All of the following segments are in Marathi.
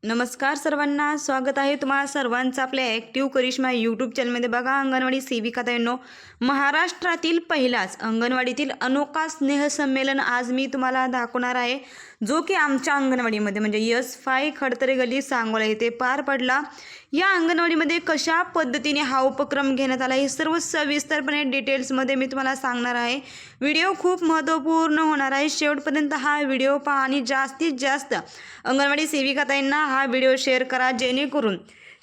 नमस्कार सर्वांना, स्वागत आहे तुम्हा सर्वांचं आपल्या ॲक्टिव्ह करिश्मा यूट्यूब चॅनलमध्ये. बघा, अंगणवाडी सेविकाताईंनो, महाराष्ट्रातील पहिलाच अंगणवाडीतील अनोखा स्नेहसंमेलन आज मी तुम्हाला दाखवणार आहे, जो की आमच्या अंगणवाडीमध्ये म्हणजे S5 खडतरे गल्ली सांगोला येथे पार पडला. या अंगणवाडीमध्ये कशा पद्धतीने हा उपक्रम घेण्यात आला हे सर्व सविस्तरपणे डिटेल्समध्ये मी तुम्हाला सांगणार आहे. व्हिडिओ खूप महत्त्वपूर्ण होणार आहे. शेवटपर्यंत हा व्हिडिओ पहा आणि जास्तीत जास्त अंगणवाडी सेविकाताईंना हा व्हिडिओ शेअर करा, जेणेकरून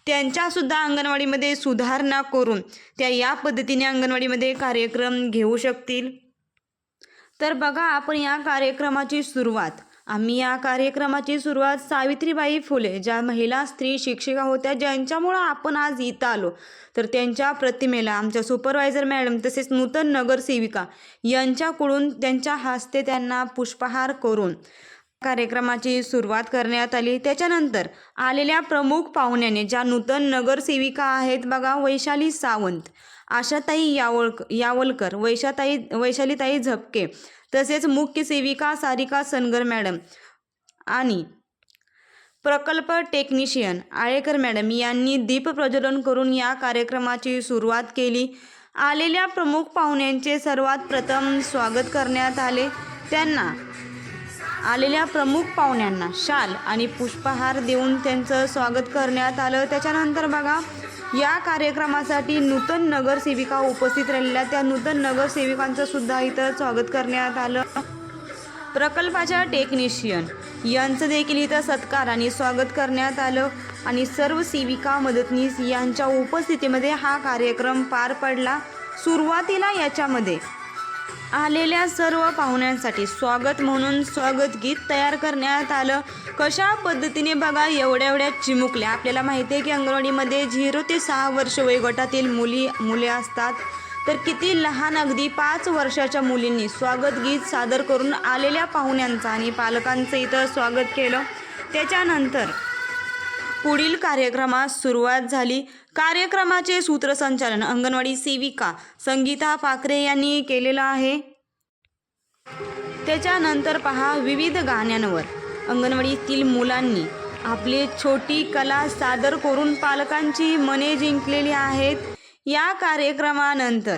त्यांच्यासुद्धा अंगणवाडीमध्ये सुधारणा करून त्या या पद्धतीने अंगणवाडीमध्ये कार्यक्रम घेऊ शकतील. तर बघा, आपण या कार्यक्रमाची सुरुवात सावित्रीबाई फुले, ज्या महिला स्त्री शिक्षिका होत्या, ज्यांच्यामुळं आपण आज इथं आलो, तर त्यांच्या प्रतिमेला आमच्या सुपरवायझर मॅडम तसेच नूतन नगरसेविका यांच्याकडून त्यांच्या हस्ते त्यांना पुष्पहार करून कार्यक्रमाची सुरुवात करण्यात आली. त्याच्यानंतर आलेल्या प्रमुख पाहुण्याने, ज्या नूतन नगरसेविका आहेत बघा, वैशाली सावंत, आशाताई यावलकर, वैशालीताई झपके, तसेच मुख्य सेविका सारिका सनगर मॅडम आणि प्रकल्प टेक्निशियन आळेकर मॅडम यांनी दीप प्रज्वलन करून या कार्यक्रमाची सुरुवात केली. आलेल्या प्रमुख पाहुण्यांचे सर्वात प्रथम स्वागत करण्यात आले. आलेल्या प्रमुख पाहुण्यांना शाल आणि पुष्पहार देऊन त्यांचं स्वागत करण्यात आलं. त्याच्यानंतर बघा, या कार्यक्रमासाठी नूतन नगरसेविका उपस्थित राहिलेल्या त्या नूतन नगरसेविकांचं सुद्धा इथं स्वागत करण्यात आलं. प्रकल्पाच्या टेक्निशियन यांचं देखील इथं सत्कार आणि स्वागत करण्यात आलं आणि सर्व सेविका मदतनीस यांच्या उपस्थितीमध्ये हा कार्यक्रम पार पडला. सुरुवातीला याच्यामध्ये आलेल्या सर्व पाहुण्यांसाठी स्वागत म्हणून स्वागत गीत तयार करण्यात आलं. कशा पद्धतीने बघा, एवढ्या चिमुकल्या, आपल्याला माहिती आहे की अंगणवाडीमध्ये 0 ते 6 वर्ष वयोगटातील मुले असतात, तर किती लहान, अगदी 5 वर्षाच्या मुलींनी स्वागत गीत सादर करून आलेल्या पाहुण्यांचं आणि पालकांचं इथं स्वागत केलं. त्याच्यानंतर पुढील कार्यक्रमास सुरुवात झाली. कार्यक्रमाचे सूत्रसंचालन अंगणवाडी सेविका संगीता पाखरे यांनी केलेलं आहे. त्याच्यानंतर पहा, विविध गाण्यांवर अंगणवाडीतील मुलांनी आपली छोटी कला सादर करून पालकांची मने जिंकलेली आहेत. या कार्यक्रमानंतर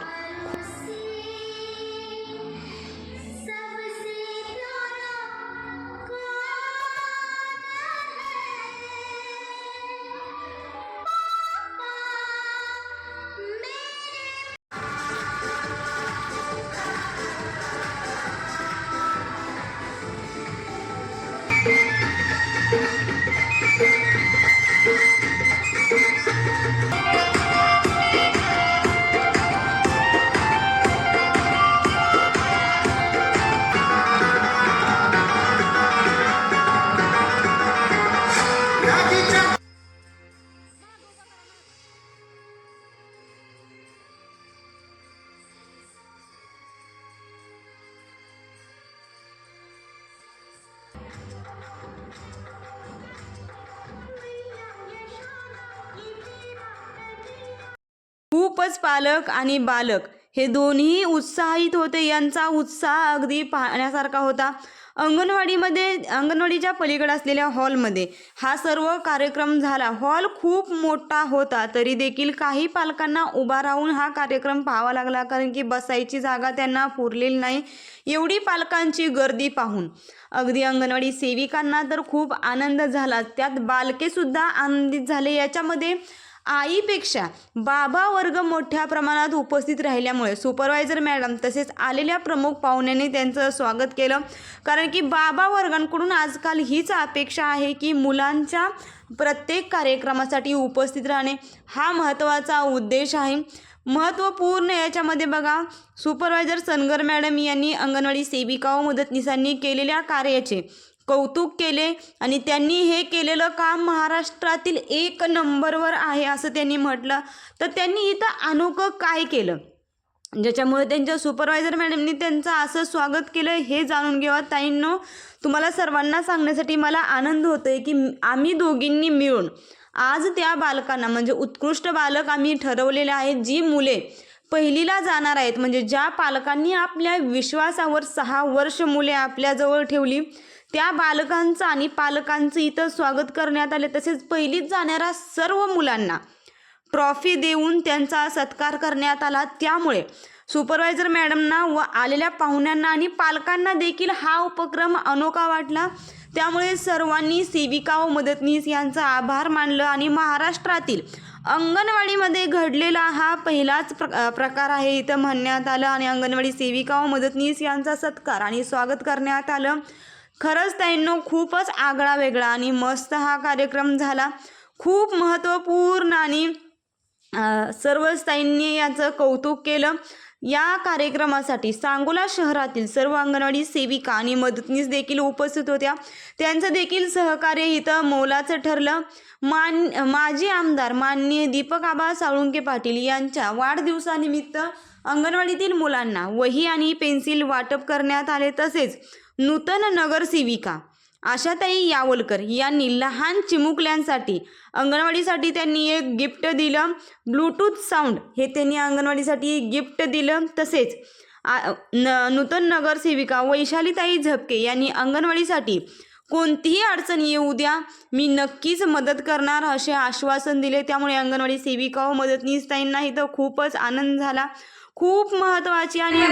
खूपच पालक आणि बालक हे दोन्ही उत्साहित होते. यांचा उत्साह अगदी पाहण्यासारखा होता. अंगणवाडीच्या पलीकडे असलेल्या हॉलमध्ये हा सर्व कार्यक्रम झाला. हॉल खूप मोठा होता, तरी देखील काही पालकांना उभा राहून हा कार्यक्रम पाहावा लागला, कारण की बसायची जागा त्यांना पुरलेली नाही. एवढी पालकांची गर्दी पाहून अगदी अंगणवाडी सेविकांना तर खूप आनंद झाला, त्यात बालकेसुद्धा आनंदित झाले. याच्यामध्ये आईपेक्षा बाबा वर्ग मोठ्या प्रमाणात उपस्थित राहिल्यामुळे सुपरवायझर मॅडम तसेच आलेल्या प्रमुख पाहुण्यांनी त्यांचं स्वागत केलं, कारण की बाबा वर्गांकडून आजकाल हीच अपेक्षा आहे की मुलांच्या प्रत्येक कार्यक्रमासाठी उपस्थित राहणे हा महत्त्वाचा उद्देश आहे. महत्त्वपूर्ण याच्यामध्ये बघा, सुपरवायझर सनगर मॅडम यांनी अंगणवाडी सेविका व मदतनीसांनी केलेल्या कार्याचे कौतुक केले आणि त्यांनी हे केलेलं काम महाराष्ट्रातील 1 नंबरवर आहे असं त्यांनी म्हटलं. तर त्यांनी इथं अनोखं काय केलं, ज्याच्यामुळे त्यांच्या सुपरवायझर मॅडमनी त्यांचं असं स्वागत केलं, हे जाणून घ्यावं. ताईंनो, तुम्हाला सर्वांना सांगण्यासाठी मला आनंद होतोय की आम्ही दोघींनी मिळून आज त्या बालकांना, म्हणजे उत्कृष्ट बालक आम्ही ठरवलेले आहेत, जी मुले पहिलीला जाणार आहेत, म्हणजे ज्या पालकांनी आपल्या विश्वासावर 6 वर्ष मुले आपल्याजवळ ठेवली, त्या बालकांचं आणि पालकांचं इथं स्वागत करण्यात आले. तसेच पहिलीत जाणाऱ्या सर्व मुलांना ट्रॉफी देऊन त्यांचा सत्कार करण्यात आला. त्यामुळे सुपरवायझर मॅडमना व आलेल्या पाहुण्यांना आणि पालकांना देखील हा उपक्रम अनोखा वाटला. त्यामुळे सर्वांनी सेविका व मदतनीस यांचा आभार मानलं आणि महाराष्ट्रातील अंगणवाडीमध्ये घडलेला हा पहिलाच प्रकार आहे इथं म्हणण्यात आलं आणि अंगणवाडी सेविका व मदतनीस यांचा सत्कार आणि स्वागत करण्यात आलं. खरंच ताईंनो खूपच आगळा वेगळा आणि मस्त हा कार्यक्रम झाला. खूप महत्त्वपूर्ण आणि सर्वच ताईंनी याचं कौतुक केलं. या कार्यक्रमासाठी सांगोला शहरातील सर्व अंगणवाडी सेविका आणि मदतनीस देखील उपस्थित होत्या. त्यांचं देखील सहकार्य इथं मोलाचं ठरलं. माजी आमदार माननीय दीपक आबा साळुंके पाटील यांच्या वाढदिवसानिमित्त अंगणवाडीतील मुलांना वही आणि पेन्सिल वाटप करण्यात आले. तसेच नूतन नगरसेविका आशाताई यावलकर यांनी लहान चिमुकल्यांसाठी अंगणवाडीसाठी त्यांनी एक गिफ्ट दिलं. ब्लूटूथ साऊंड हे त्यांनी अंगणवाडीसाठी गिफ्ट दिलं. तसेच नूतन नगरसेविका वैशालीताई झपके यांनी अंगणवाडीसाठी कोणतीही अडचण येऊ द्या, मी नक्कीच मदत करणार असे आश्वासन दिले. त्यामुळे अंगणवाडी सेविका व मदतनीस ताईंना इथं खूपच आनंद झाला. खूप महत्त्वाची आणि